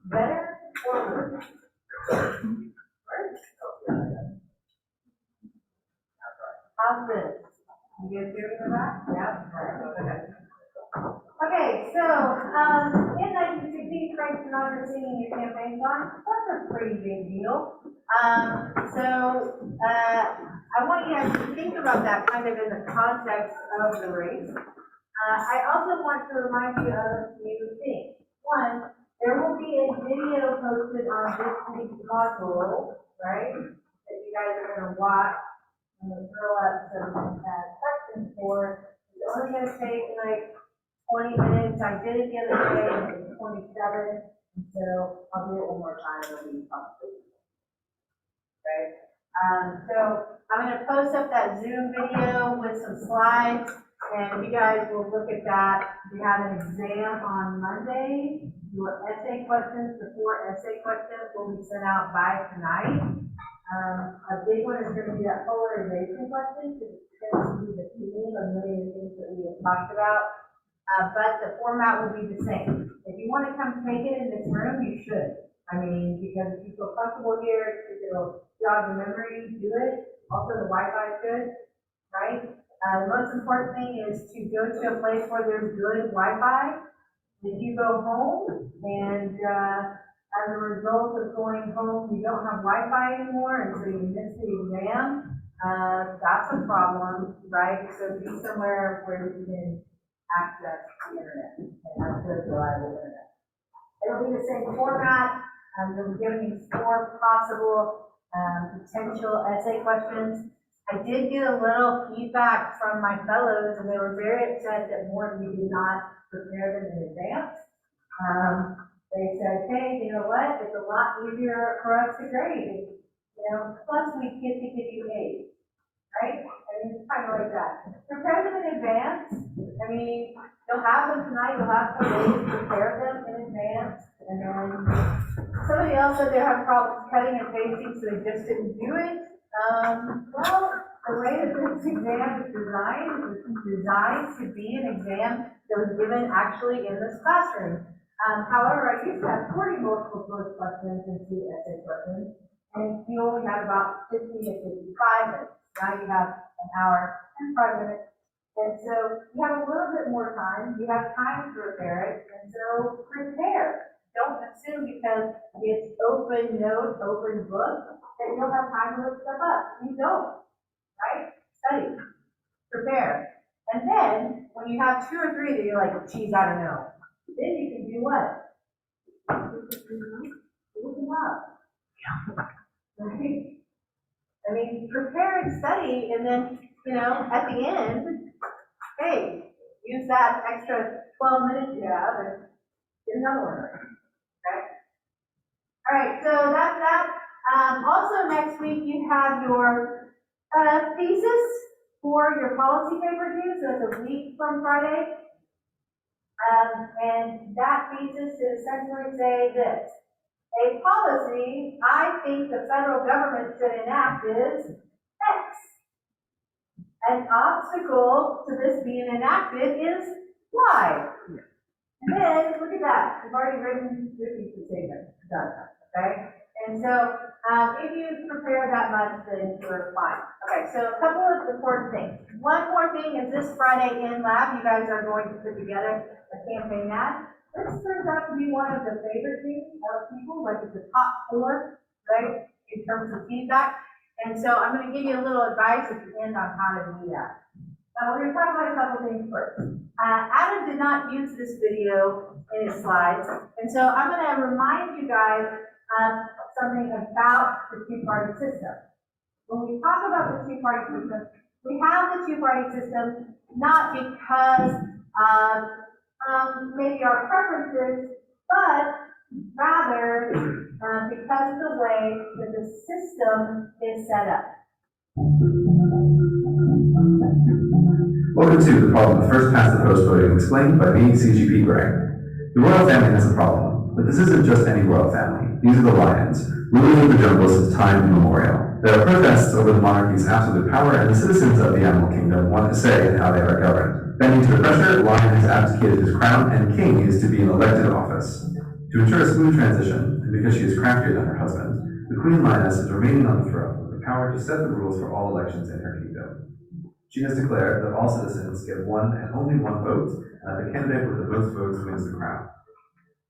Better or worse? How's this? You guys hear me in the back? Yeah? Okay. Okay, so, in 1916, Frank Sinatra singing your campaign song, that's a pretty big deal. I want you guys to think about that kind of in the context of the race. I also want to remind you of a few things. One, there will be a video posted on this week's module, right, that you guys are going to watch and throw up some questions for. It's only going to take like 20 minutes. I did it the other day, and it was 27, and so I'll do it one more time. It'll be probably. Okay. So I'm going to post up that Zoom video with some slides, and you guys will look at that. We have an exam on Monday. Your essay questions, the 4 essay questions, will be sent out by tonight. A big one is going to be that polarization question, because it's going to be the theme of many of the things that we have talked about. But the format will be the same. If you want to come take it in this room, you should. I mean, because if you feel comfortable here, it'll jog your memory, do it. Also, the Wi-Fi is good, right? The most important thing is to go to a place where there's good Wi-Fi. If you go home and as a result of going home, you don't have Wi-Fi anymore, and so you miss the exam, that's a problem, right? So be somewhere where you can access the internet and have good, reliable internet. It'll be the same format. You'll be giving me 4 possible potential essay questions. I did get a little feedback from my fellows, and they were very upset that more we did not prepare them in advance. They said, hey, you know what? It's a lot easier for us to grade. You know, plus we get to give you A's, right? I mean, it's kind of like that. Prepare them in advance. I mean, you'll have them tonight. You'll have 4 days to prepare them in advance, and then somebody else said they're having problems cutting and pasting, so they just didn't do it. Well, the way that this exam is designed to be an exam that was given actually in this classroom. However, I used to have 40 multiple choice questions and 2 essay questions, and you only had about 50 to 55 minutes. Now you have an hour and 5 minutes, and so you have a little bit more time. You have time to prepare it, and so prepare. Don't assume because it's open note, open book, that you'll have time to look stuff up. You don't, right? Study, prepare. And then, when you have 2 or 3 that you're like, geez, I don't know, then you can do what? Look them up. Right? I mean, prepare and study, and then, you know, at the end, hey, use that extra 12 minutes you have and get another one. Okay? All right, so that's that. Also, next week you have your thesis for your policy paper due, so it's a week from Friday. And that thesis should essentially say this: a policy I think the federal government should enact is X. An obstacle to this being enacted is Y. And then, look at that. We've already written your thesis statement. Done. Okay? And so, if you prepare that much, then you're fine. Okay, so a couple of important things. One more thing is this Friday in lab, you guys are going to put together a campaign ad. This turns out to be one of the favorite things of people, like it's the top 4, right, in terms of feedback. And so I'm going to give you a little advice at the end on how to do that. We're going to talk about a couple things first. Adam did not use this video in his slides, and so I'm going to remind you guys something about the 2-party system. When we talk about the 2-party system, we have the 2-party system not because of maybe our preferences, but rather because of the way that the system is set up. Welcome to The Problem of First Past the Post Voting, explained by me, CGP Gray. The royal family has a problem, but this isn't just any royal family. These are the lions, rulers of the jungle since time immemorial. There are protests over the monarchy's absolute power, and the citizens of the animal kingdom want to say in how they are governed. Bending to the pressure, Lion has abdicated his crown, and King is to be in elected office. To ensure a smooth transition, and because she is craftier than her husband, the Queen Lioness is remaining on the throne with the power to set the rules for all elections in her kingdom. She has declared that all citizens get one and only one vote, and that the candidate with the most votes wins the crown.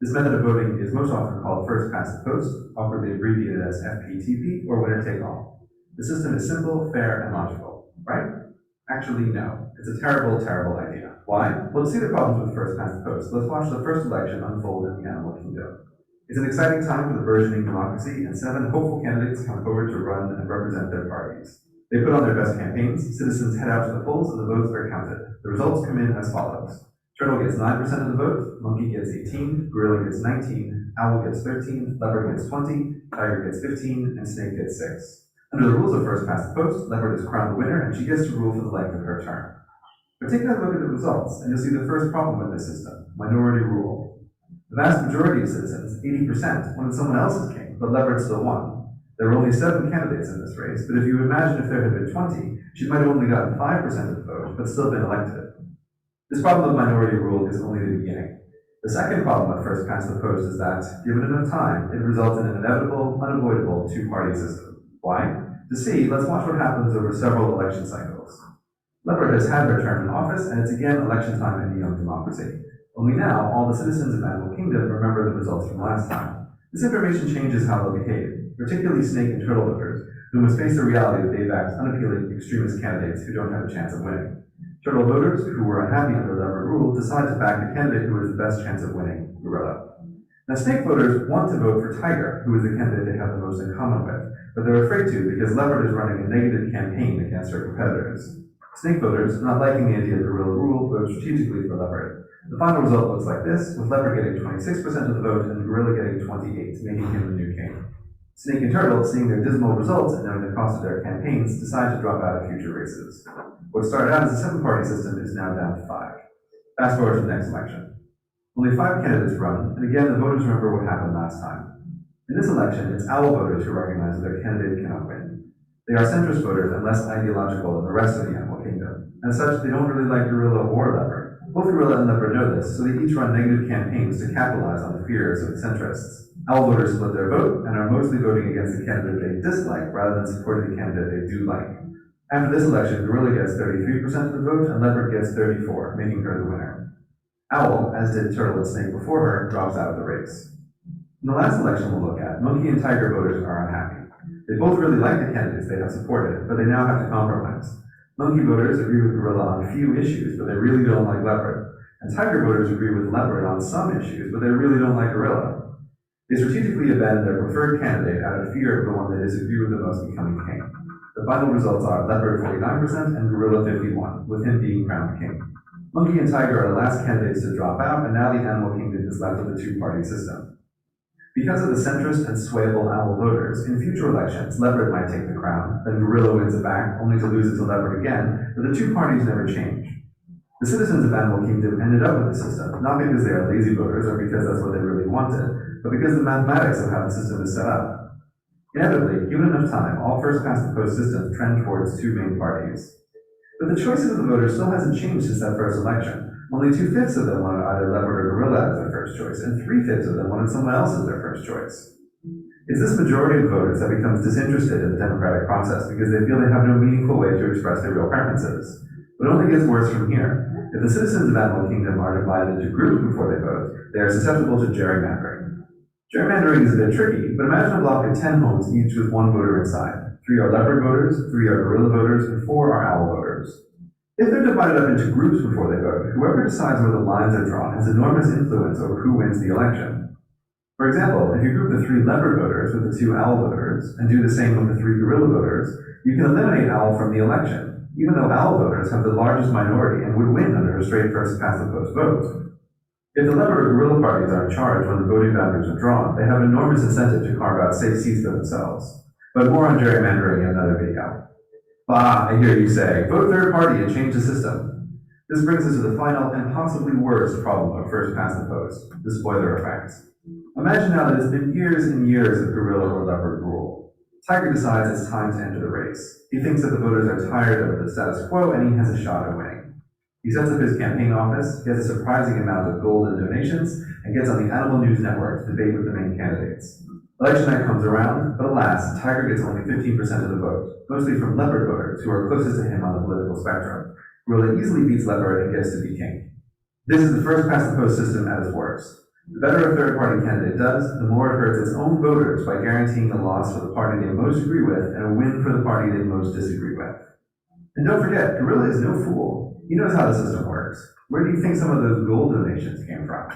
This method of voting is most often called first past the post, awkwardly abbreviated as FPTP, or winner take all. The system is simple, fair, and logical, right? Actually, no. It's a terrible, terrible idea. Why? Well, to see the problems with first past the post, let's watch the first election unfold in the animal kingdom. It's an exciting time for the burgeoning democracy, and 7 hopeful candidates come forward to run and represent their parties. They put on their best campaigns, citizens head out to the polls, and the votes are counted. The results come in as follows. Turtle gets 9% of the vote, monkey gets 18, gorilla gets 19, owl gets 13, leopard gets 20, tiger gets 15, and snake gets 6. Under the rules of first past the post, leopard is crowned the winner, and she gets to rule for the length of her term. But take a look at the results, and you'll see the first problem with this system, minority rule. The vast majority of citizens, 80%, wanted someone else as king, but leopard still won. There were only 7 candidates in this race, but if you imagine if there had been 20, she might have only gotten 5% of the vote, but still been elected. This problem of minority rule is only the beginning. The second problem with first past the post is that, given enough time, it results in an inevitable, unavoidable two-party system. Why? To see, let's watch what happens over several election cycles. Leopard has had her term in office, and it's again election time in the young democracy. Only now, all the citizens of Animal Kingdom remember the results from last time. This information changes how they'll behave, particularly snake and turtle voters, who must face the reality that they've backed unappealing extremist candidates who don't have a chance of winning. Turtle voters, who were unhappy under leopard rule, decide to back the candidate who has the best chance of winning, gorilla. Now, snake voters want to vote for tiger, who is the candidate they have the most in common with, but they're afraid to because leopard is running a negative campaign against her competitors. Snake voters, not liking the idea of gorilla rule, vote strategically for leopard. The final result looks like this, with leopard getting 26% of the vote and gorilla getting 28%, making him the new king. Snake and turtle, seeing their dismal results and knowing the cost of their campaigns, decide to drop out of future races. What started out as a 7-party system is now down to 5. Fast forward to the next election. Only 5 candidates run, and again the voters remember what happened last time. In this election, it's owl voters who recognize that their candidate cannot win. They are centrist voters and less ideological than the rest of the animal kingdom. As such, they don't really like gorilla or leopard. Both gorilla and leopard know this, so they each run negative campaigns to capitalize on the fears of the centrists. Owl voters split their vote and are mostly voting against the candidate they dislike rather than supporting the candidate they do like. After this election, gorilla gets 33% of the vote and leopard gets 34%, making her the winner. Owl, as did turtle and snake before her, drops out of the race. In the last election we'll look at, monkey and tiger voters are unhappy. They both really like the candidates they have supported, but they now have to compromise. Monkey voters agree with gorilla on a few issues, but they really don't like leopard. And tiger voters agree with leopard on some issues, but they really don't like gorilla. They strategically abandon their preferred candidate out of fear of the one they disagree with the most becoming king. The final results are leopard 49% and gorilla 51%, with him being crowned king. Monkey and tiger are the last candidates to drop out, and now the animal kingdom is left with a two-party system. Because of the centrist and swayable owl voters, in future elections, leopard might take the crown, then gorilla wins it back, only to lose it to leopard again, but the two parties never change. The citizens of Animal Kingdom ended up with the system, not because they are lazy voters or because that's what they really wanted, but because the mathematics of how the system is set up. Inevitably, given enough time, all first-past-the-post systems trend towards 2 main parties. But the choices of the voters still hasn't changed since that first election. Only 2/5 of them wanted either leopard or gorilla as their first choice, and 3/5 of them wanted someone else as their first choice. It's this majority of voters that becomes disinterested in the democratic process because they feel they have no meaningful way to express their real preferences. But it only gets worse from here. If the citizens of Animal Kingdom are divided into groups before they vote, they are susceptible to gerrymandering. Gerrymandering is a bit tricky, but imagine a block of 10 homes, each with 1 voter inside. 3 are leopard voters, 3 are gorilla voters, and 4 are owl voters. If they're divided up into groups before they vote, whoever decides where the lines are drawn has enormous influence over who wins the election. For example, if you group the 3 leopard voters with the 2 owl voters, and do the same with the 3 gorilla voters, you can eliminate owl from the election, even though owl voters have the largest minority and would win under a straight first-past-the-post vote. If the leopard or gorilla parties are in charge when the voting boundaries are drawn, they have enormous incentive to carve out safe seats for themselves. But more on gerrymandering in another video. Bah, I hear you say, vote third party and change the system. This brings us to the final and possibly worst problem of first-past-the-post, the spoiler effect. Imagine now that it's been years and years of gorilla or leopard rule. Tiger decides it's time to enter the race. He thinks that the voters are tired of the status quo and he has a shot at winning. He sets up his campaign office, gets a surprising amount of gold and donations, and gets on the Animal News Network to debate with the main candidates. Election night comes around, but alas, Tiger gets only 15% of the vote, mostly from leopard voters who are closest to him on the political spectrum. Rula easily beats leopard and gets to be king. This is the first past the post system at its worst. The better a third-party candidate does, the more it hurts its own voters by guaranteeing a loss for the party they most agree with and a win for the party they most disagree with. And don't forget, Gorilla is no fool. He knows how the system works. Where do you think some of those gold donations came from?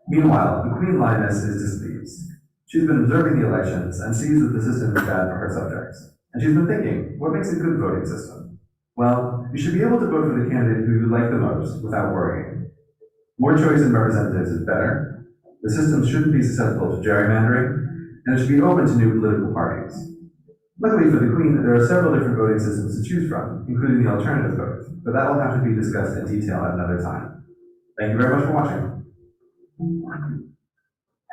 Meanwhile, the Queen Lioness is displeased. She's been observing the elections and sees that the system is bad for her subjects. And she's been thinking, what makes a good voting system? Well, you should be able to vote for the candidate who you like the most without worrying. More choice in representatives is better. The system shouldn't be susceptible to gerrymandering, and it should be open to new political parties. Luckily for the Queen, there are several different voting systems to choose from, including the alternative vote, but that will have to be discussed in detail at another time. Thank you very much for watching.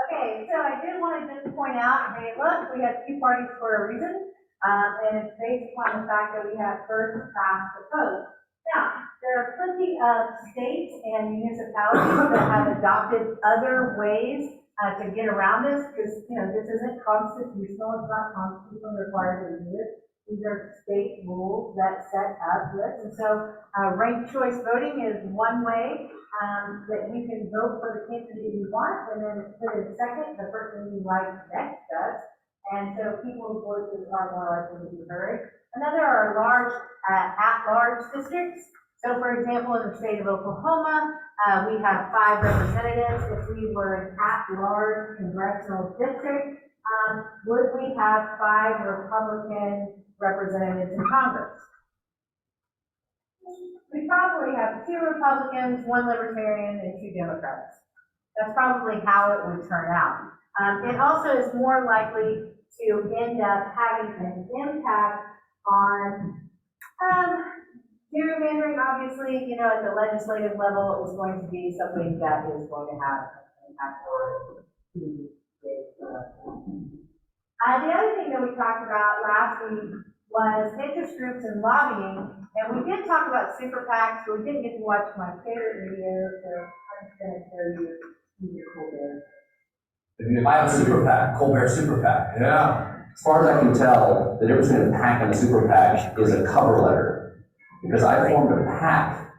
Okay, so I did want to just point out, hey, look, we have two parties for a reason, and it's based upon the fact that we have first past the post. Now, there are plenty of states and municipalities that have adopted other ways to get around this, because, this isn't constitutional, it's not constitutionally required to do this. These are state rules that set up this, and so ranked choice voting is one way that you can vote for the candidate you want, and then put in second the person you like next best, and so people's voices are more likely to be heard. Another are large at-large districts. So, for example, in the state of Oklahoma, we have 5 representatives. If we were an at-large congressional district, would we have 5 Republican representatives in Congress? We probably have 2 Republicans, 1 Libertarian, and 2 Democrats. That's probably how it would turn out. It also is more likely to end up having an impact on gerrymandering. Obviously, at the legislative level is going to be something that is going to have an impact on who is the other thing that we talked about last week was interest groups and lobbying, and we did talk about super PACs, but we didn't get to watch my favorite video, so I'm just going to show you the Colbert. I have a super PAC, Colbert Super PAC. Yeah. As far as I can tell, the difference between a PAC and a super PAC is a cover letter. Because I formed a PAC,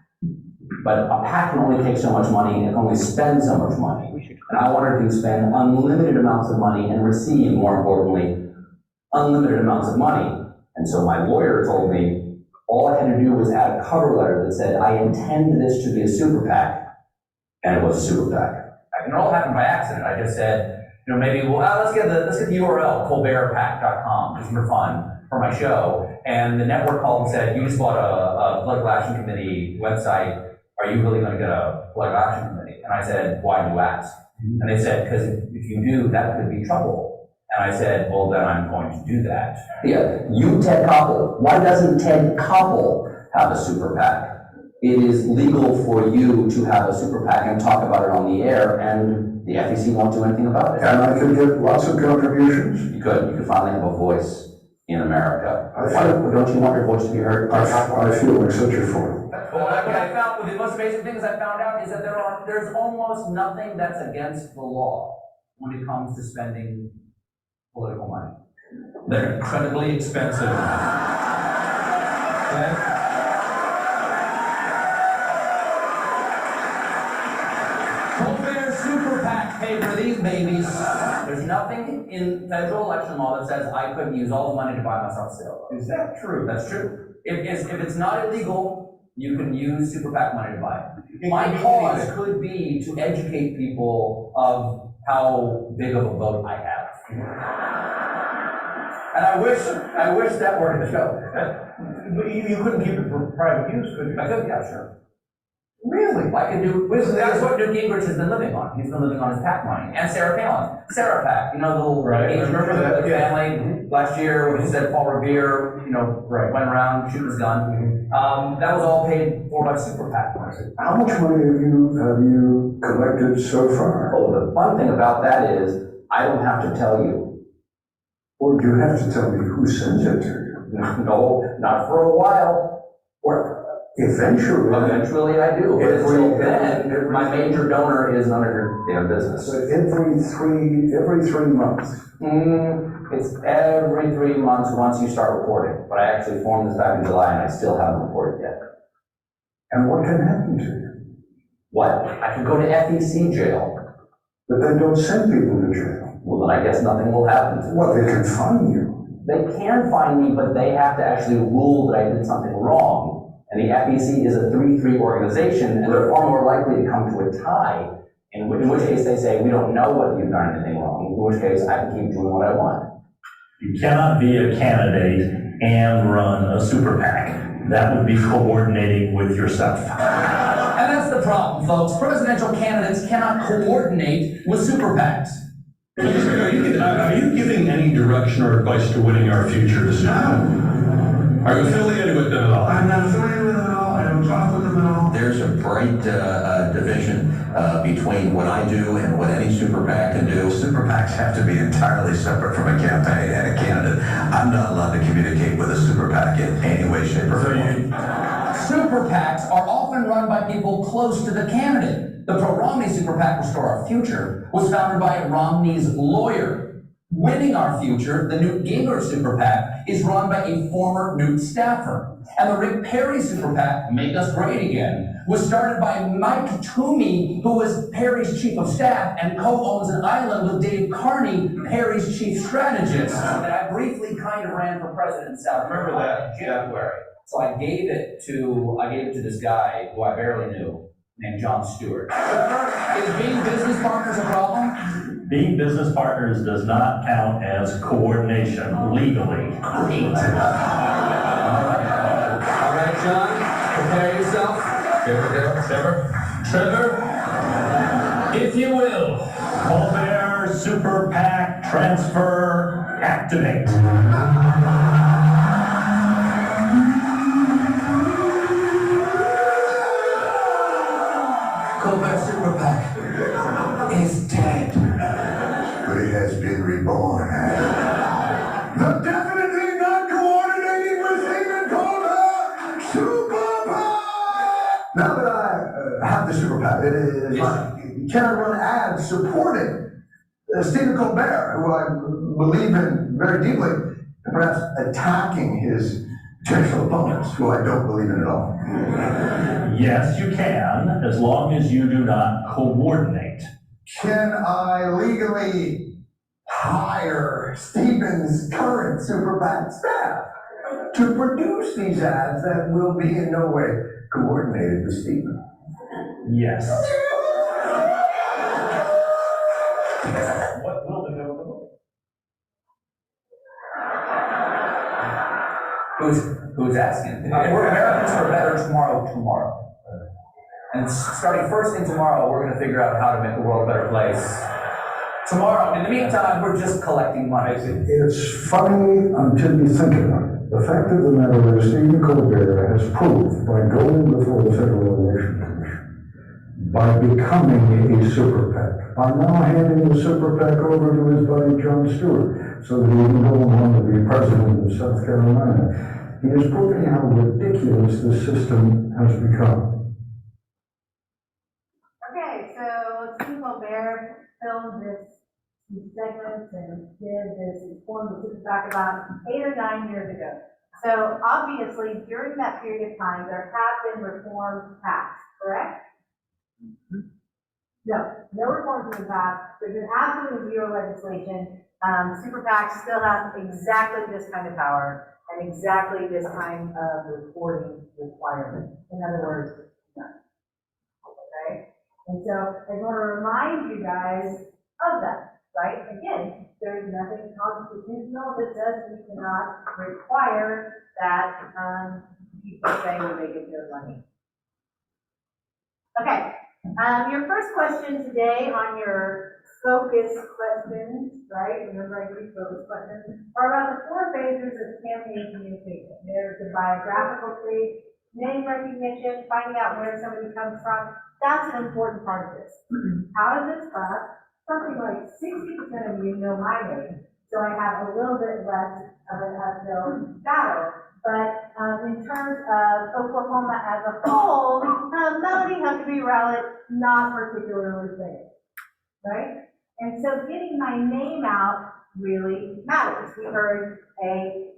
but a PAC can only take so much money and only spend so much money. And I wanted to spend unlimited amounts of money and receive, more importantly, unlimited amounts of money. And so my lawyer told me all I had to do was add a cover letter that said, I intend this to be a super PAC. And it was a super PAC. And it all happened by accident. I just said, maybe, let's get the URL, colbertpac.com, just for fun, for my show. And the network called and said, you just bought a political action committee website. Are you really going to get a political action committee? And I said, why do you ask? And they said, because if you do, that could be trouble. And I said, well, then I'm going to do that. Yeah, you, Ted Koppel. Why doesn't Ted Koppel have a super PAC? It is legal for you to have a super PAC and talk about it on the air, and the FEC won't do anything about it. And I could get lots of contributions. You could finally have a voice in America. Don't you want your voice to be heard? I feel like such a fool. Well, I found, the most basic things I found out is that there's almost nothing that's against the law when it comes to spending political money. They're incredibly expensive. Okay? Colbert Super PAC pay for these babies. There's nothing in federal election law that says I couldn't use all the money to buy myself a sale. Is that true? That's true. If it's not illegal, you can use super PAC money to buy it. My cause could be to educate people of how big of a vote I have. And I wish that were the show. But you couldn't keep it for private use, could you? I could, yeah, sure. Really? I could do, that's what Newt Gingrich has been living on. He's been living on his PAC money. And Sarah Palin. Sarah PAC, the little Right, Asian I remember that, yeah. family last year when he said Paul Revere, Right. went around shooting his gun. That was all paid for by super PAC money. How much money have you collected so far? Oh, the fun thing about that is I don't have to tell you. Or do you have to tell me who sends it to you? No, not for a while. Eventually I do, but Every- until then, every- my major donor is none of your damn business. So every 3 months. It's every 3 months once you start reporting, but I actually formed this back in July and I still haven't reported yet. And what can happen to you? What? I could go to FEC jail. But they don't send people to jail. Well, then I guess nothing will happen to me. What, they can fine you? They can find me, but they have to actually rule that I did something wrong. And the FEC is a 3-3 organization, and they're far more likely to come to a tie, in which case they say, we don't know whether you've done anything wrong, in which case I can keep doing what I want. You cannot be a candidate and run a super PAC. That would be coordinating with yourself. And that's the problem, folks. Presidential candidates cannot coordinate with super PACs. Are you giving any direction or advice to winning our future this time? Are you affiliated with them at all? I'm not affiliated with them at all, I don't talk with them at all. There's a bright division between what I do and what any super PAC can do. Super PACs have to be entirely separate from a campaign and a candidate. I'm not allowed to communicate with a super PAC in any way, shape, or form. Super PACs are often run by people close to the candidate. The pro-Romney super PAC Restore Our Future was founded by Romney's lawyer. Winning Our Future, the Newt Gingrich super PAC, is run by a former Newt staffer. And the Rick Perry super PAC, Make Us Great Again, was started by Mike Toomey, who was Perry's chief of staff and co-owns an island with Dave Carney, Perry's chief strategist. And I briefly kind of ran for president in South Carolina in January. So I gave it to this guy who I barely knew, named Jon Stewart. Is being business partners a problem? Being business partners does not count as coordination legally. All right, John, prepare yourself. Trevor, if you will. Colbert Super PAC transfer activate. Colbert Super PAC is dead. But it has been reborn. The definitely not coordinating with Stephen Colbert Super PAC! Now that I have the Super PAC, it is mine. Can I run ads supporting Stephen Colbert, who I believe in very deeply, and perhaps attacking his potential opponents, who I don't believe in at all? Yes, you can, as long as you do not coordinate. Can I legally hire Stephen's current Super PAC staff to produce these ads that will be in no way coordinated with Stephen? Yes. What will the government look? Who's asking? We're Americans for Better tomorrow. And starting first thing tomorrow, we're gonna figure out how to make the world a better place. Tomorrow, in the meantime, we're just collecting money. It's funny until you think about it. The fact of the matter is, Stephen Colbert has proved by going before the Federal Election Commission, by becoming a super PAC, by now handing the super PAC over to his buddy Jon Stewart, so that he can go on to be president of South Carolina. He is proving how ridiculous the system has become. Okay, so Stephen Colbert filmed these segments and formed the Super PAC about 8 or 9 years ago. So obviously, during that period of time, there have been reformed PACs, correct? No reforms have been passed. There's been absolutely zero legislation. Super PACs still have exactly this kind of power and exactly this kind of reporting requirement. In other words, none. Okay? And so I want to remind you guys of that, right? Again, there's nothing constitutional that says we cannot require that people say when they get their money. Okay, your first question today on your focus questions, right? Remember I gave focus questions, are about the 4 phases of campaign communication. There's the biographical stage, name recognition, finding out where somebody comes from. That's an important part of this. Out of this class, something like 60% of you know my name, so I have a little bit less of an uphill battle. But in terms of Oklahoma as a whole, Melody Huckabee Rowlett, not particularly famous, right? And so getting my name out really matters. We heard a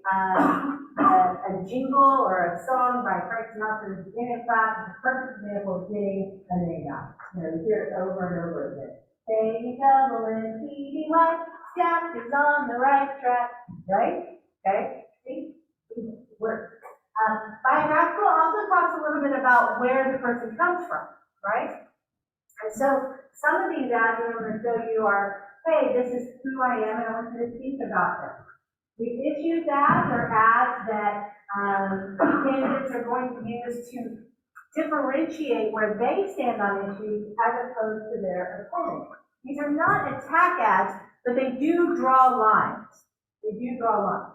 jingle or a song by Frank Sinatra at the beginning of class. It's a perfect example of getting a name out. You know, you hear it over and over again. A-double-N-T-D-Y, Jack is on the right track, right? Okay, see? Work. Biographical also talks a little bit about where the person comes from, right? And so some of these ads that I'm going to show you are, hey, this is who I am, and I want you to think about them. The issues ads are ads that candidates are going to use to differentiate where they stand on issues as opposed to their opponent. These are not attack ads, but they do draw lines. They do draw lines.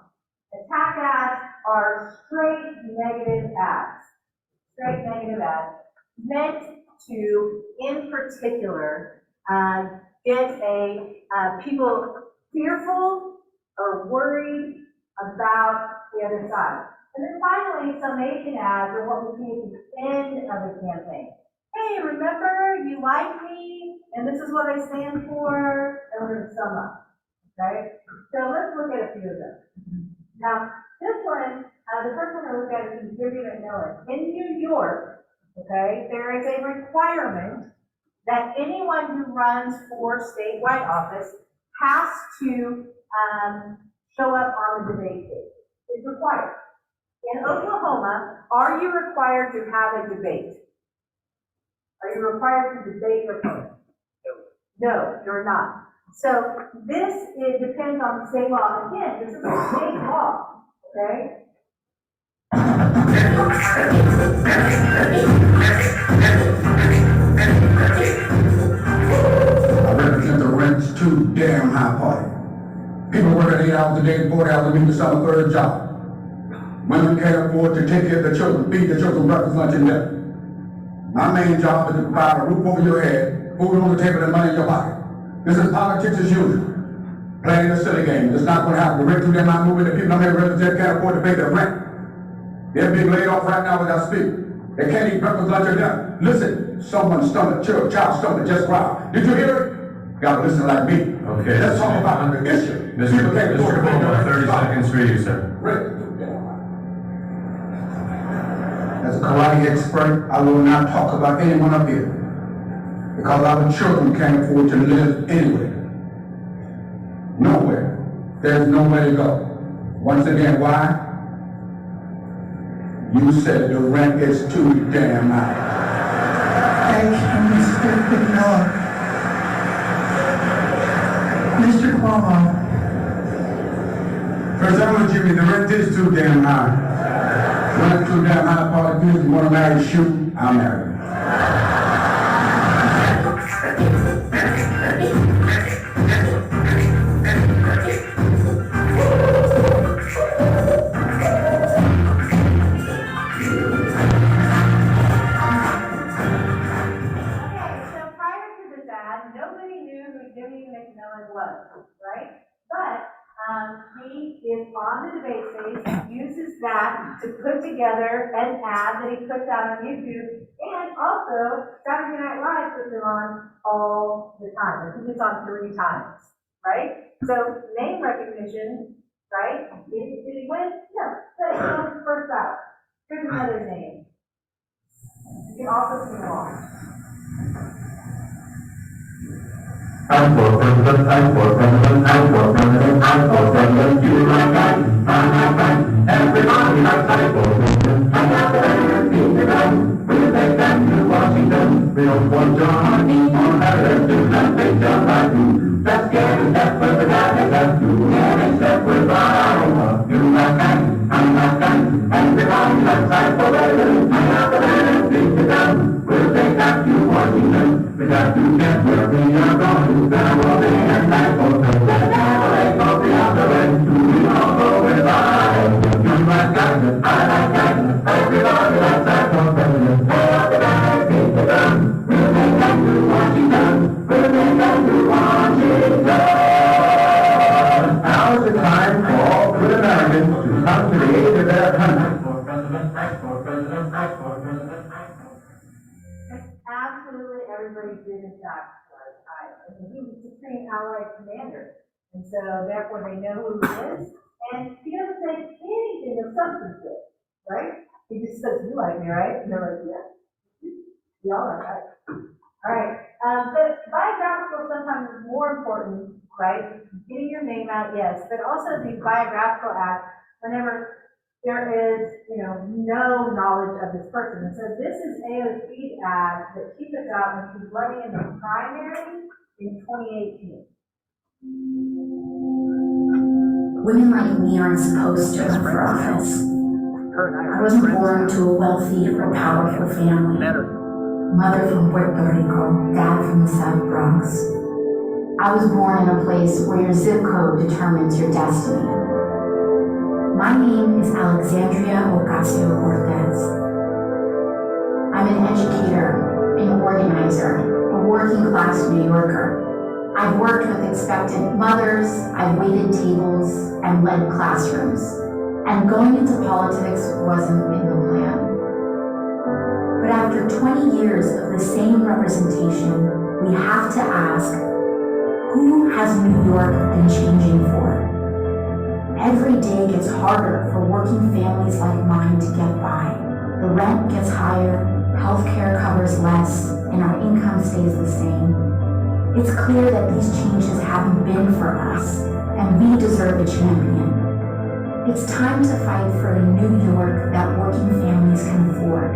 Attack ads are straight negative ads. Straight negative ads meant to, in particular, get people fearful or worried about the other side. And then finally, summation ads are what we see at the end of a campaign. Hey, remember, you like me, and this is what I stand for, and we're going to sum up. Okay? So let's look at a few of them. Now, this one, the first one I look at is in Vivian McMillan. In New York, okay, there is a requirement that anyone who runs for statewide office has to show up on the debate stage. It's required. In Oklahoma, are you required to have a debate? Are you required to debate your opponent? No, you're not. So this depends on state law. Again, this is a state law, okay? I represent the rent's too damn high party. People working 8 hours a day, 40 hours a week to sell a third job. Women can't afford to take care of the children, feed the children breakfast, lunch, and dinner. My main job is to provide a roof over your head, food on the table, and money in your pocket. This is politics as usual. Playing a silly game. It's not going to happen. The rent through them not moving. The people I'm here to represent can't afford to pay their rent. They're being laid off right now as I speak. They can't eat breakfast, lunch, or dinner. Listen, someone's stomach, child's stomach just growled. Did you hear it? Y'all listen like me. Okay. Let's talk about the issue. Mr. Cuomo, 30 seconds for you, sir. Rick. As a karate expert, I will not talk about anyone up here. Because our children can't afford to live anywhere. Nowhere. There's nowhere to go. Once again, why? You said the rent is too damn high. Thank you, Mr. McMillan. Mr. Cuomo. First, I'm gonna give you the rent is too damn high. Rent too damn high, politics. You wanna marry, shoot, I'll marry you. Right? But he is on the debate stage, uses that to put together an ad that he puts out on YouTube, and also Saturday Night Live puts him on all the time. I think it's on 3 times, right? So name recognition, right? Did he win? No, but he won his first battle. Here's another name. You can also sing along. I'm for president, I'm for president, I'm for president, I'm for president, you my guy, I'm my guy, everybody likes I for president, I'm not the better, feel the gun, we'll take them to Washington, we don't want John D. or Harris to not take John Biden, let's get in step with the guy that has to, get in step with Obama, you my guy, I'm my guy, everybody likes I for president, I'm not the better, feel the gun, we'll take them to Washington. We got to get where we are going. There will be a night for the never go the other way. We all go with I. You like guidance, I like guidance. Everybody likes that for president. We are the guys, keep the gun. We'll take them to Washington. We'll take them to Washington. Now is the time for all good Americans to come to the aid of their country. absolutely everybody did in fact was Iowa. And he was the Supreme Allied Commander. And so therefore they know who he is. And he doesn't say anything of substance to it, right? He just says, you like me, right? And they're like, yeah. Y'all are right. All right. But biographical sometimes is more important, right? Getting your name out, yes. But also the biographical act whenever there is, no knowledge of this person. And so this is AOC's ad that she put out when she was running in the primary in 2018. Women like me aren't supposed to run for office. I wasn't born to a wealthy or powerful family. Mother from Puerto Rico, dad from the South Bronx. I was born in a place where your zip code determines your destiny. My name is Alexandria Ocasio-Cortez. I'm an educator, an organizer, a working-class New Yorker. I've worked with expectant mothers, I've waited tables, and led classrooms. And going into politics wasn't in the plan. But after 20 years of the same representation, we have to ask, who has New York been changing for? Every day gets harder for working families like mine to get by. The rent gets higher, healthcare covers less, and our income stays the same. It's clear that these changes haven't been for us, and we deserve a champion. It's time to fight for a New York that working families can afford.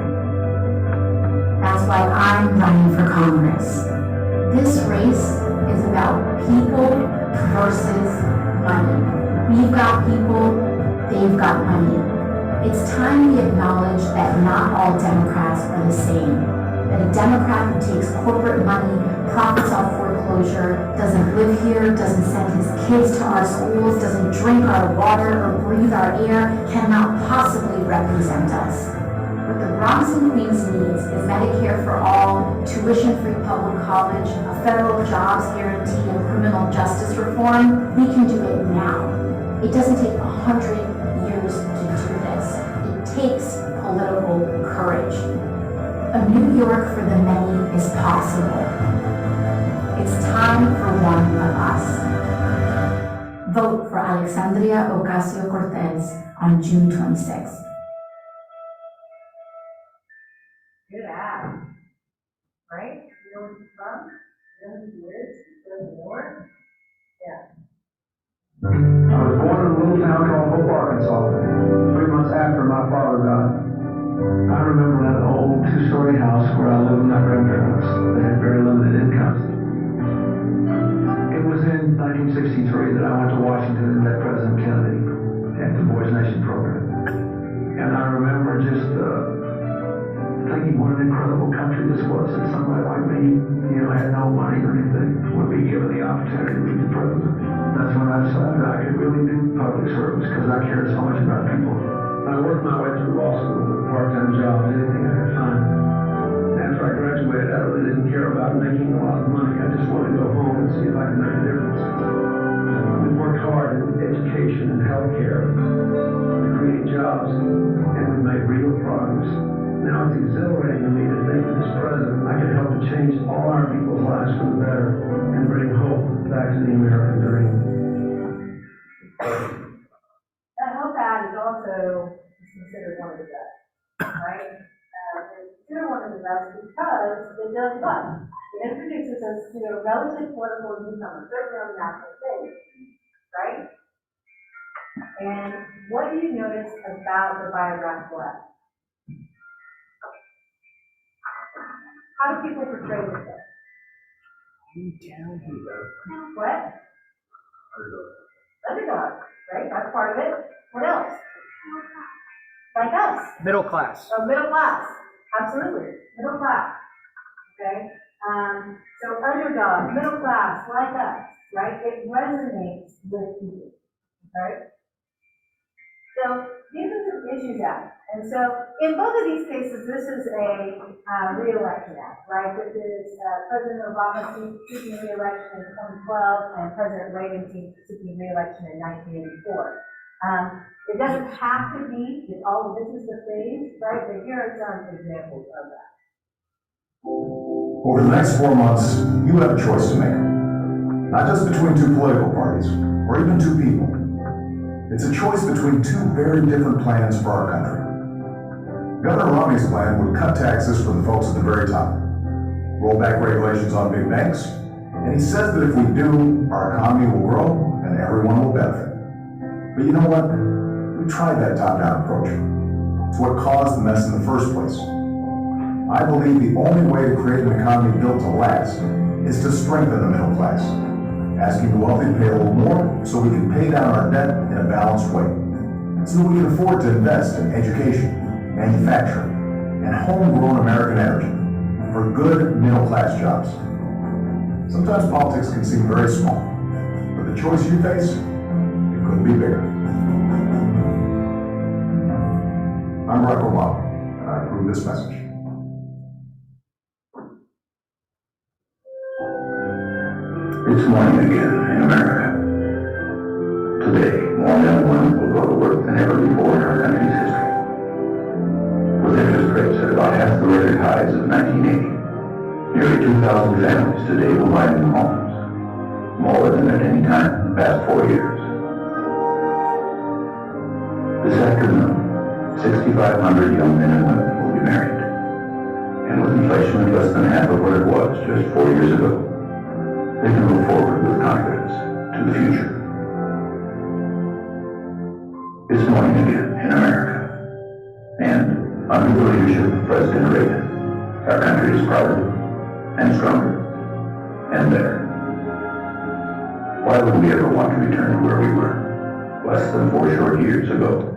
That's why I'm running for Congress. This race is about people versus money. We've got people, they've got money. It's time we acknowledge that not all Democrats are the same. That a Democrat who takes corporate money, profits off foreclosure, doesn't live here, doesn't send his kids to our schools, doesn't drink our water or breathe our air, cannot possibly represent us. What the Bronx and Queens needs is Medicare for all, tuition-free public college, a federal jobs guarantee, and criminal justice reform. We can do it now. It doesn't take 100 years to do this. It takes political courage. A New York for the many is possible. It's time for one of us. Vote for Alexandria Ocasio-Cortez on June 26th. Good ad. Right? You know where she's from? You know who she is? She lives in New York? Yeah. I was born in a little town called Hope, Arkansas, 3 months after my father died. I remember that old two-story house where I lived with my grandparents. They had very limited income. It was in 1963 that I went to Washington and met President Kennedy at the Boys Nation program. And I remember just thinking what an incredible country this was, that somebody like me, had no money or anything, would be given the opportunity to be the president. That's when I decided I could really do public service because I cared so much about people. I worked my way through law school with part-time jobs, anything I could find. After I graduated, I really didn't care about making a lot of money. I just wanted to go home and see if I could make a difference. We worked hard in education and healthcare to create jobs, and we made real progress. Now it's exhilarating to me to think that as president, I can help to change all our people's lives for the better and bring hope back to the American dream. That Hope ad is also considered one of the best, right? It's considered one of the best because it does what? It introduces us to a relative political newcomer, certainly on the national stage, right? And what do you notice about the biographical ad? How do people portray themselves? What? Underdog, right? That's part of it. What else? Like us. Middle class. Oh, middle class. Absolutely. Middle class. Okay? So underdog, middle class, like us, right? It resonates with people. Okay? So these are some issues out. And so in both of these cases, this is a re-election act, right? This is President Obama seeking re-election in 2012 and President Reagan seeking re-election in 1984. It doesn't have to be, this is the phase, right? But here are some examples of that. Over the next 4 months, you have a choice to make. Not just between two political parties, or even two people. It's a choice between two very different plans for our country. Governor Romney's plan would cut taxes for the folks at the very top, roll back regulations on big banks, and he says that if we do, our economy will grow and everyone will benefit. But you know what? We tried that top-down approach. It's what caused the mess in the first place. I believe the only way to create an economy built to last is to strengthen the middle class, asking the wealthy to pay a little more so we can pay down our debt in a balanced way, so that we can afford to invest in education, manufacturing, and homegrown American energy for good middle-class jobs. Sometimes politics can seem very small, but the choice you face, it couldn't be bigger. I'm Barack Obama, and I approve this message. It's morning again in America. Today, more men and women will go to work than ever before in our country's history. With interest rates at about half the record highs of 1980, nearly 2,000 families today will buy new homes, more than at any time in the past 4 years. This afternoon, 6,500 young men and women will be married. And with inflation at less than half of what it was just 4 years ago, they can look forward with confidence to the future. It's morning again in America. And under the leadership of President Reagan, our country is prouder and stronger and better. Why would we ever want to return to where we were less than 4 short years ago?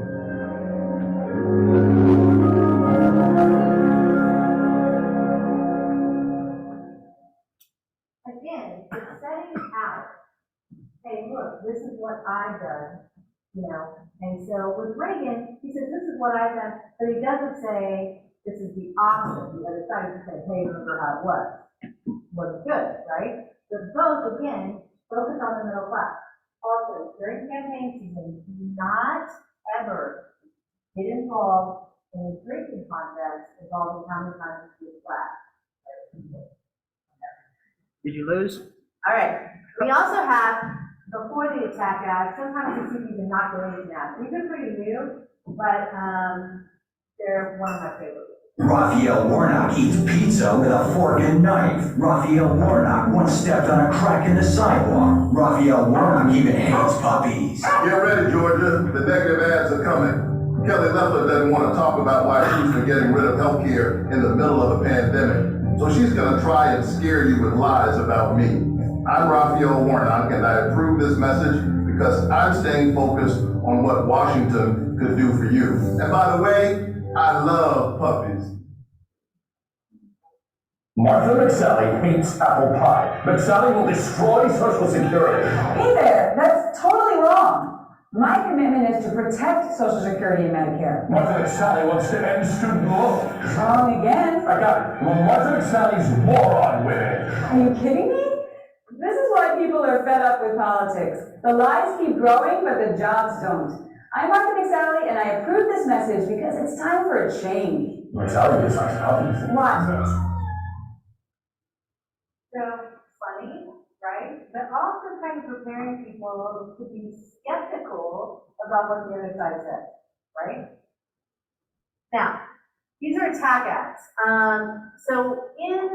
Again, it's setting out, hey, look, this is what I've done, and so with Reagan, he says, this is what I've done, but he doesn't say, this is the opposite, the other side, he says, hey, remember how it was. Wasn't good, right? But both, again, focus on the middle class. Also, during campaign season, do not ever get involved in a drinking contest involving how many times you get flat. Did you lose? All right. We also have, before the Attack Act, sometimes you see these inoculation acts. These are pretty new, but they're one of my favorites. Raphael Warnock eats pizza with a fork and knife. Raphael Warnock once stepped on a crack in the sidewalk. Raphael Warnock even hates puppies. Get ready, Georgia. The negative ads are coming. Kelly Loeffler doesn't want to talk about why she's been getting rid of health care in the middle of a pandemic. So she's going to try and scare you with lies about me. I'm Raphael Warnock, and I approve this message because I'm staying focused on what Washington could do for you. And by the way, I love puppies. Martha McSally hates apple pie. McSally will destroy Social Security. Hey there, that's totally wrong. My commitment is to protect Social Security and Medicare. Martha McSally wants to end student loans. Wrong again. I got it. Well, Martha McSally's moron women. Are you kidding me? This is why people are fed up with politics. The lies keep growing, but the jobs don't. I'm Martha McSally, and I approve this message because it's time for a change. McSally just likes puppies. Watch it. So, funny, right? But also kind of preparing people to be skeptical about what the other side says, right? Now, these are attack acts. So in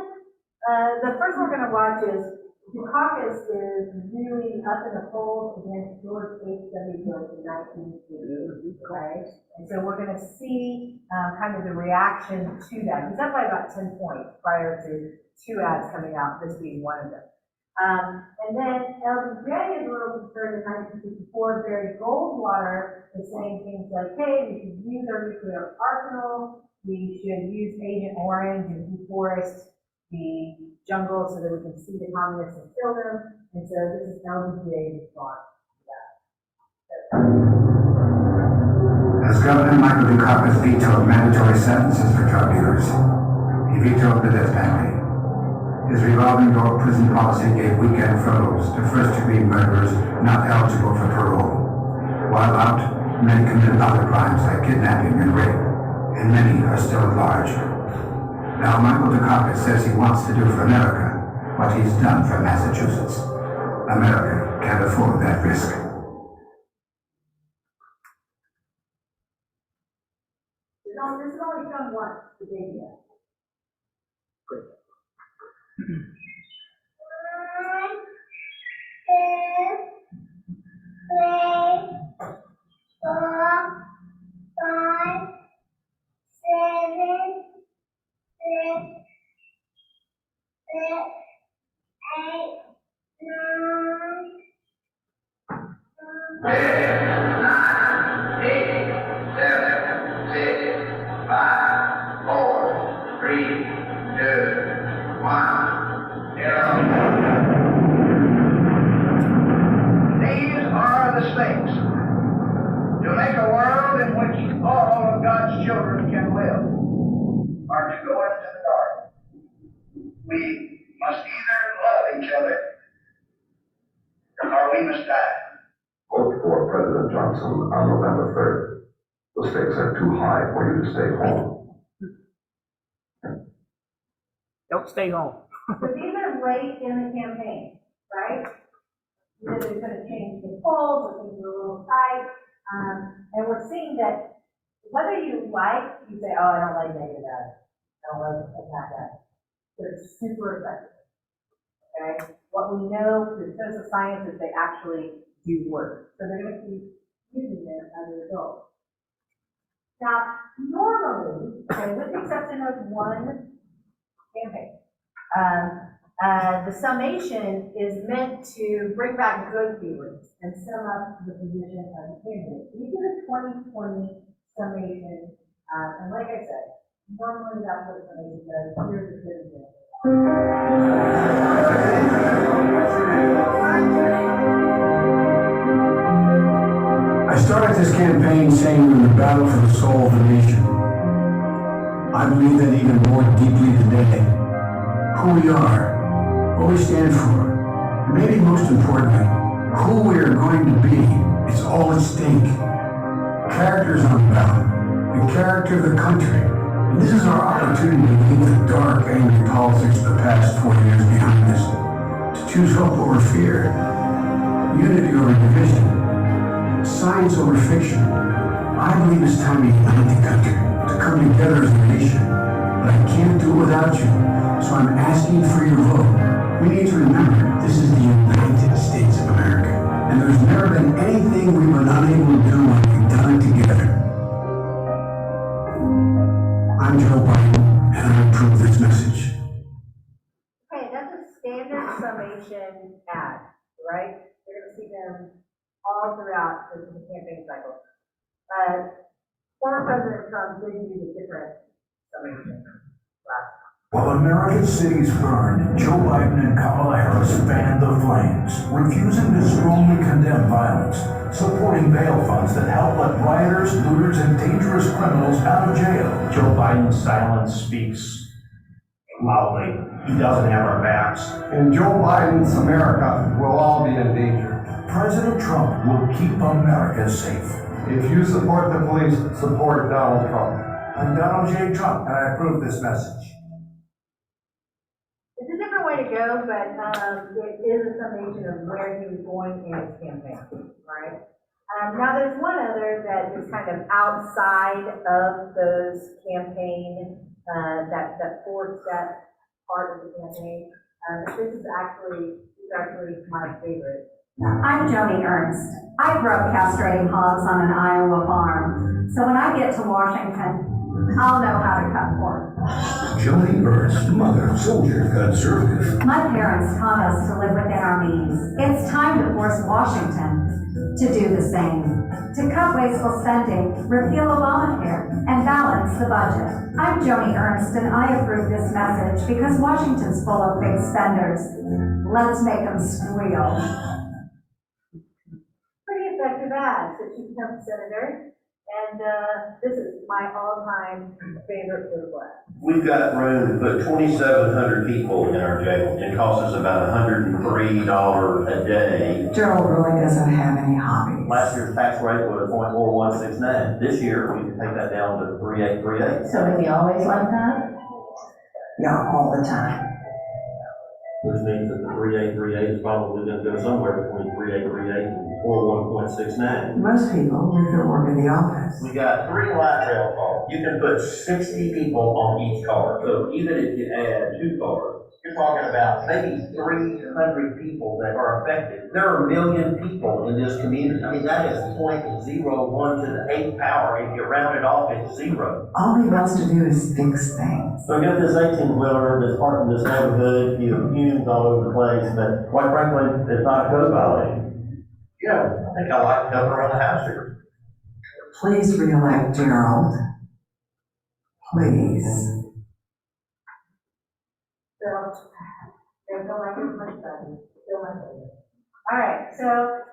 the first one we're going to watch is Dukakis is really up in the polls against George H.W. Bush in 1980, right? And so we're going to see kind of the reaction to that. He's up by about 10 points prior to 2 ads coming out, this being one of them. And then LBJ is a little concerned in 1964. Barry Goldwater is saying things like, hey, we should use our nuclear arsenal, we should use Agent Orange and deforest the jungle so that we can see the communists and kill them. And so this is LBJ's response to that. As Governor Michael Dukakis vetoed mandatory sentences for drug dealers, he vetoed the death penalty. His revolving door prison policy gave weekend furloughs to first-degree murderers not eligible for parole. While out, many committed other crimes like kidnapping and rape, and many are still at large. Now, Michael Dukakis says he wants to do for America what he's done for Massachusetts. America can't afford that risk. This is only shown once, the video. On November 3rd. The stakes are too high for you to stay home. Don't stay home. So these are late in the campaign, right? Because it's going to change the polls, or things are a little tight, and we're seeing that whether you say, oh, I don't like negative ads, I don't like that, they're super effective, okay? What we know through social science is they actually do work. So they're going to keep using them as a result. Now, normally, and with the exception of one campaign, the summation is meant to bring back good feelings and sum up the position of the candidate. We did a 2020 summation, and like I said, normally that's what the summation does. Here's a good example. I started this campaign saying we're in the battle for the soul of the nation. I believe that even more deeply today. Who we are, what we stand for, and maybe most importantly, who we are going to be, is all at stake. Character is on the ballot, the character of the country. And this is our opportunity to leave the dark, angry politics of the past 40 years behind us, to choose hope over fear, unity over division, science over fiction. I believe it's time to unite the country, to come together as a nation. But I can't do it without you, so I'm asking for your vote. We need to remember, this is the United States of America, and there's never been anything we were not able to do when we've done it together. I'm Joe Biden, and I approve this message. Okay, that's a standard summation ad, right? You're going to see them all throughout the campaign cycle. Former President Trump did use a different summation last time. While American cities burned, Joe Biden and Kamala Harris fanned the flames, refusing to strongly condemn violence, supporting bail funds that help let rioters, looters, and dangerous criminals out of jail. Joe Biden's silence speaks loudly. He doesn't have our backs. In Joe Biden's America, we'll all be in danger. President Trump will keep America safe. If you support the police, support Donald Trump. I'm Donald J. Trump, and I approve this message. It's a different way to go, but it is a summation of where he was going in his campaign, right? Now, there's one other that is kind of outside of those campaign, that four-step part of the campaign. This is actually my favorite. I'm Joni Ernst. I grew up castrating hogs on an Iowa farm. So when I get to Washington, I'll know how to cut pork. Joni Ernst, mother, soldier, conservative. My parents taught us to live within our means. It's time to force Washington to do the same. To cut wasteful spending, repeal Obamacare, and balance the budget. I'm Joni Ernst, and I approve this message because Washington's full of big spenders. Let's make them squeal. Pretty effective ad, so she becomes senator, and this is my all-time favorite political ad. We've got room to put 2,700 people in our jail. It costs us about $103 a day. Gerald really doesn't have any hobbies. Last year's tax rate was 0.4169. This year, we can take that down to 3,838. So do we always like that? Yeah, all the time. Which means that the 3838 is probably gonna go somewhere between 3838 and 41.69. Most people leave their work in the office. We got 3 light rail cars. You can put 60 people on each car. So even if you add 2 cars, you're talking about maybe 300 people that are affected. There are 1 million people in this community. I mean, that is 0.01 to the 8th power. If you round it off, it's 0. All he wants to do is fix things. So I got this 18-wheeler that's parked in this neighborhood, you have fumes all over the place, but quite frankly, it's not a code violation. Yeah, I think I like coming around the house here. Please reelect Gerald. Please. They don't like it much better. Still my favorite. All right, so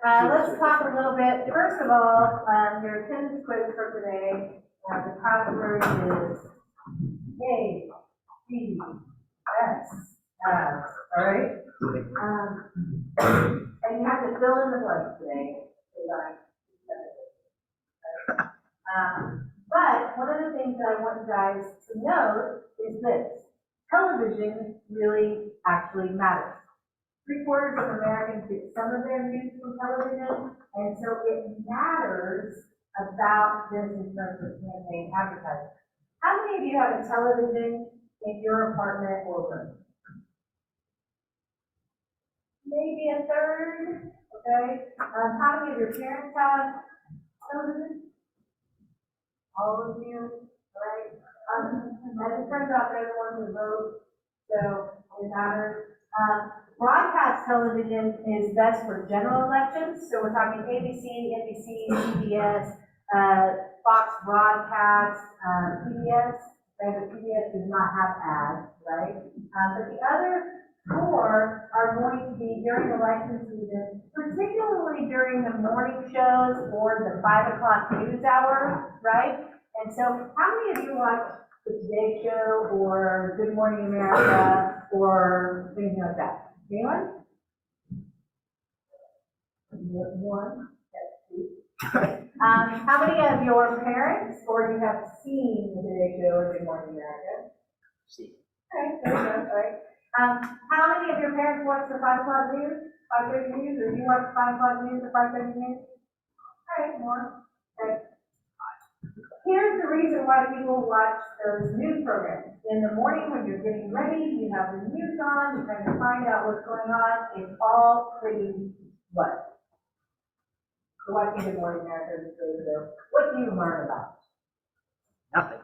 let's talk a little bit. First of all, your attendance quiz for today, the password is A, B, S, all right? And you have to fill in the blank today. But one of the things that I want you guys to know is this. Television really actually matters. 3/4 of Americans get some of their news from television, and so it matters about this in terms of campaign advertising. How many of you have a television in your apartment or room? Maybe a third, okay? How many of your parents have television? All of you, right? As it turns out, they're the ones who vote, so it matters. Broadcast television is best for general elections, so we're talking ABC, NBC, CBS, Fox Broadcast, PBS, right? But PBS does not have ads, right? But the other 4 are going to be during election season, particularly during the morning shows or the 5 o'clock news hour, right? And so how many of you watch the Today Show or Good Morning America or anything like that? Anyone? One? How many of your parents or you have seen the Today Show or Good Morning America? See. Okay, there you go, all right. How many of your parents watch the 5 o'clock news, 5:30 news, or you watch 5 o'clock news or 5:30 news? All right, more. Okay. Here's the reason why people watch those news programs. In the morning when you're getting ready, you have the news on, you're trying to find out what's going on. It's all pretty what? So watching Good Morning America this day ago, what do you learn about? Nothing.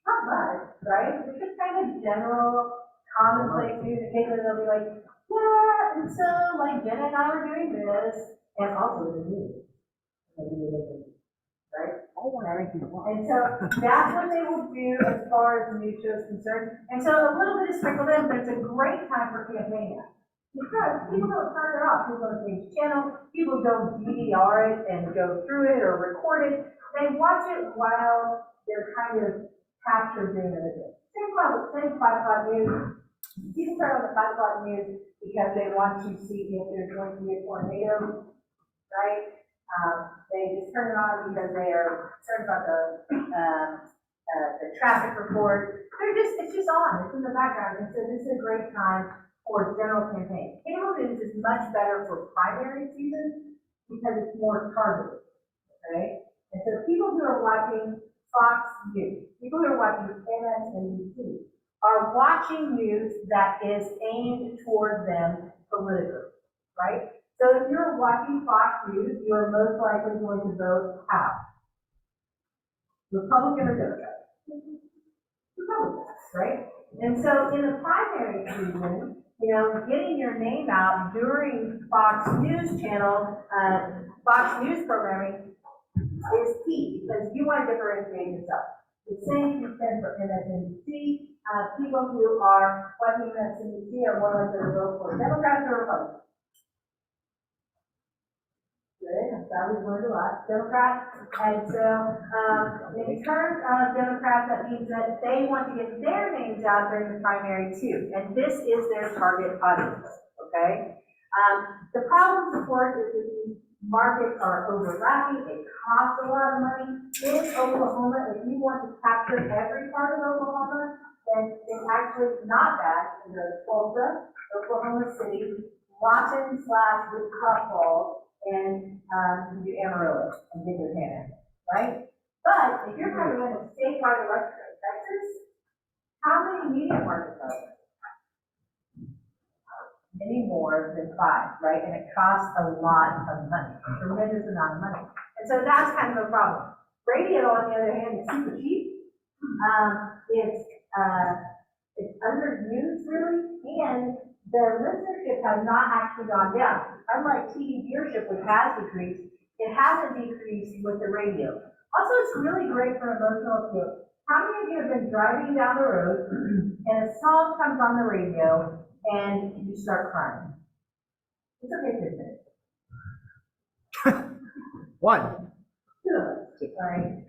Not much, right? It's just kind of general, commonplace news. Occasionally they'll be like, yeah, and so like Jen and I were doing this, and also the news. Right? And so that's what they will do as far as the news show is concerned. And so a little bit is sprinkled in, but it's a great time for campaigning. Because people don't turn it off, people don't change channel, people don't DVR it and go through it or record it. They watch it while they're kind of captured during the video. Same 5 o'clock news. People turn on the 5 o'clock news because they want to see if there's going to be a tornado, right? They just turn it on because they are concerned about the traffic report. It's just on, it's in the background, and so this is a great time for general campaign. Cable news is much better for primary season because it's more targeted, okay? And so people who are watching Fox News, people who are watching MSNBC, are watching news that is aimed toward them politically, right? So if you're watching Fox News, you're most likely going to vote how? Republican or Democrat? Republican, right? And so in the primary season, getting your name out during Fox News channel, Fox News programming is key because you want to differentiate yourself. The same can stand for MSNBC. People who are watching MSNBC are more likely to vote for Democrats or Republicans. Good, I'm glad we've learned a lot. Democrats, and so in terms of Democrats, that means that they want to get their names out during the primary too, and this is their target audience, okay? The problem, of course, is that these markets are overlapping, it costs a lot of money. In Oklahoma, if you want to capture every part of Oklahoma, then it's actually not bad to go to Tulsa, Oklahoma City, Lawton/Wichita Falls, and you do Amarillo and get your hand, right? But if you're trying to run a statewide election in Texas, how many media markets are there? Many more than 5, right? And it costs a lot of money, a tremendous amount of money. And so that's kind of a problem. Radio, on the other hand, is super cheap. It's underused, really, and the listenership has not actually gone down. Unlike TV viewership, which has decreased, it hasn't decreased with the radio. Also, it's really great for emotional appeal. How many of you have been driving down the road and a song comes on the radio and you start crying? It's okay, 10 minutes. One. 2 of us, right?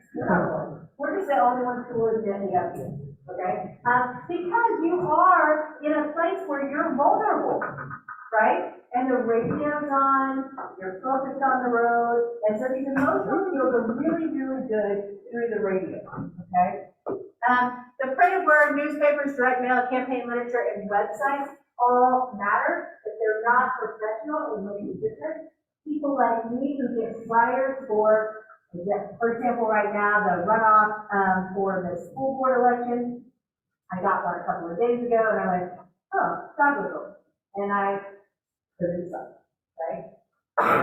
We're just the only ones who are gently up here, okay? Because you are in a place where you're vulnerable, right? And the radio's on, you're focused on the road, and so these emotional feels are really, really good through the radio, okay? The printed word, newspapers, direct mail, campaign literature, and websites all matter, but they're not professional and really different. People like me who get flyers for example, right now, the runoff for the school board election, I got one a couple of days ago, and I went, oh, dog whistle. And I put it aside, right?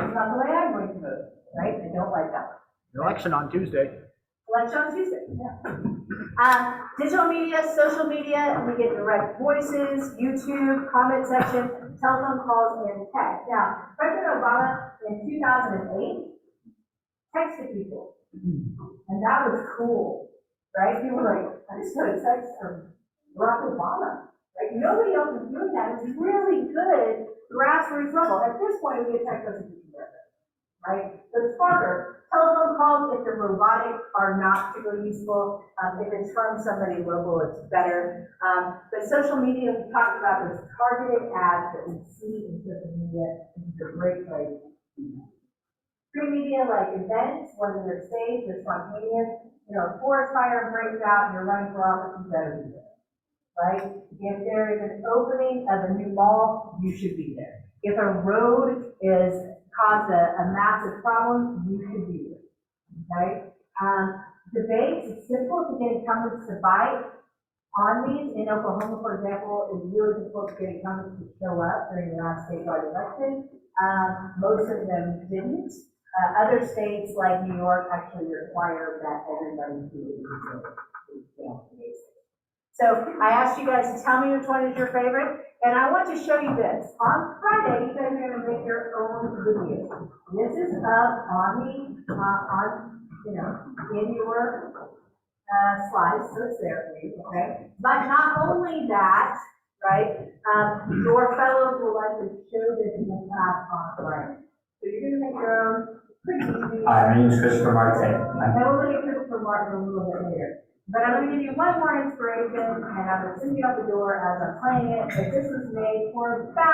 It's not the way I'm going to vote, right? I don't like that. Election on Tuesday. Election on Tuesday, yeah. Digital media, social media, we get direct voices, YouTube, comment section, telephone calls, and text. Now, President Obama in 2008 texted people, and that was cool, right? People were like, I just got a text from Barack Obama. Like, nobody else is doing that. It's really good grassroots level. At this point, we get text messages from everybody, right? So it's harder. Telephone calls, if they're robotic, are not particularly useful. If it's from somebody local, it's better. But social media, we talked about those targeted ads that we see in social media. It's a great place to do that. Free media, like events, whether they're staged or spontaneous, you know, a forest fire breaks out and you're running for office, you better be there, right? If there is an opening of a new mall, you should be there. If a road is caused a massive problem, you should be there, right? Debates, it's simple to get incumbents to bite on these. In Oklahoma, for example, it's really difficult to get incumbents to show up during the last statewide election. Most of them didn't. Other states like New York actually require that everybody do it. So I asked you guys to tell me which one is your favorite, and I want to show you this. On Friday, you guys are going to make your own video. This is up on in your slides, so it's there for you, okay? But not only that, right, your fellows will likely show this in the class on Friday. So you're going to make your own, pretty easy. Hi, my name is Christopher Marte. And we'll look at Christopher Martin a little bit later. But I'm going to give you one more inspiration, and I'm going to send you out the door as I'm playing it. But this was made for about